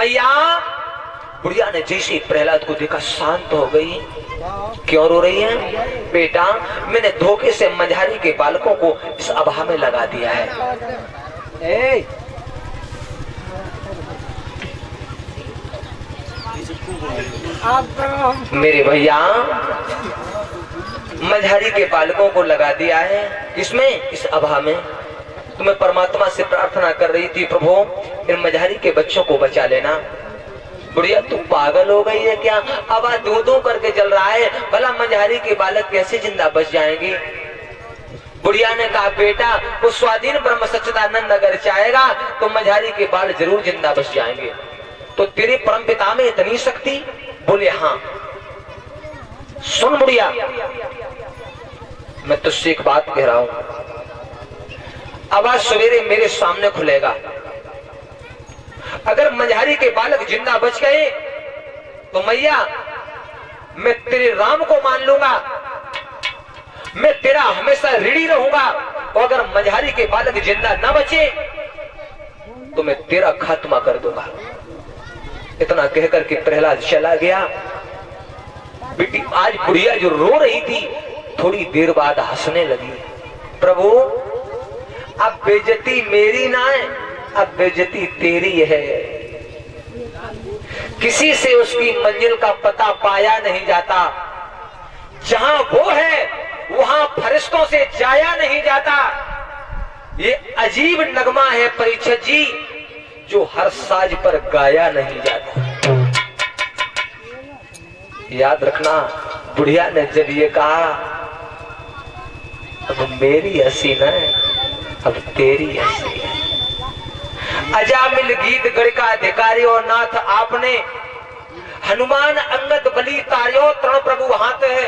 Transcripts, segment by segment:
मैया। बुढ़िया ने जैसे प्रहलाद को देखा शांत हो गई। क्यों रो रही है? बेटा, मैंने धोखे से मंझारी के बालकों को इस अभा में लगा दिया है। मेरे भैया, मंझारी के बालकों को लगा दिया है। इसमें, इस अभा में। तुम्हें परमात्मा से प्रार्थना कर रही थी, प्रभु इन मंझारी के बच्चों को बचा लेना। बुढ़िया, तू पागल हो गई है क्या? अब दो दो करके चल रहा है, भला मंझारी के बालक कैसे जिंदा बच जाएंगे? बुढ़िया ने कहा, बेटा वो स्वाधीन ब्रह्म सच्चिदानंद अगर चाहेगा तो मंझारी के बाल जरूर जिंदा बच जाएंगे। तो तेरे परमपिता में इतनी शक्ति? बोले हाँ। सुन बुढ़िया, मैं तुझसे एक बात कह रहा हूं। अब आज सवेरे मेरे सामने खुलेगा, अगर मंझारी के बालक जिंदा बच गए तो मैया मैं तेरे राम को मान लूंगा, मैं तेरा हमेशा ऋणी रहूंगा। और अगर मंझारी के बालक जिंदा न बचे तो मैं तेरा खात्मा कर दूंगा। इतना कहकर के प्रहलाद चला गया। बेटी, आज बुढ़िया जो रो रही थी, थोड़ी देर बाद हंसने लगी। प्रभु, अब बेइज्जती मेरी ना है, अब बेइज्जती तेरी है। किसी से उसकी मंजिल का पता पाया नहीं जाता। जहां वो है वहां फरिश्तों से जाया नहीं जाता। ये अजीब नगमा है परीक्षित जी, जो हर साज पर गाया नहीं जाता। याद रखना, बुढ़िया ने जब ये कहा, अब मेरी हंसी न, अब तेरी हंसी है। अजामिल गीत गढ़ का अधिकारी और नाथ आपने, हनुमान अंगद बलि तारो तरण प्रभु हाथ है।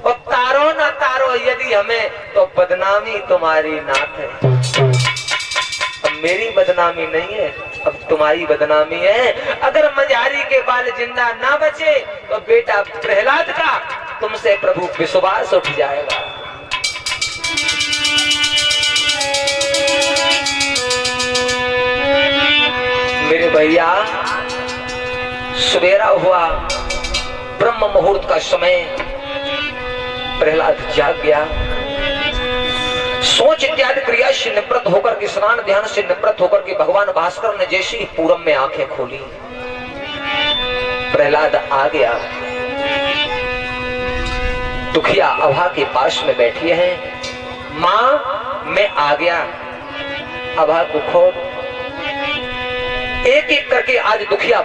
और तारो ना तारो यदि हमें, तो बदनामी तुम्हारी नाथ है। अब मेरी बदनामी नहीं है, अब तुम्हारी बदनामी है। अगर मंझारी के बाल जिंदा ना बचे तो बेटा प्रहलाद का तुमसे प्रभु विश्वास उठ जाएगा। मेरे भैया, सवेरा हुआ, ब्रह्म मुहूर्त का समय। प्रहलाद जाग गया। सोच इत्यादि क्रिया से निवृत्त होकर के, स्नान ध्यान से निवृत्त होकर के भगवान भास्कर ने जैसे ही पूरब में आंखें खोली, प्रहलाद आ गया। दुखिया अभा के पास में बैठी है। मां, मैं आ गया। अभा को खोल। एक एक करके आज दुखिया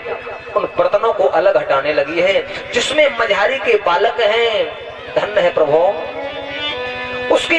उन बर्तनों को अलग हटाने लगी है जिसमें मंझारी के बालक हैं। धन्य है प्रभु, उसके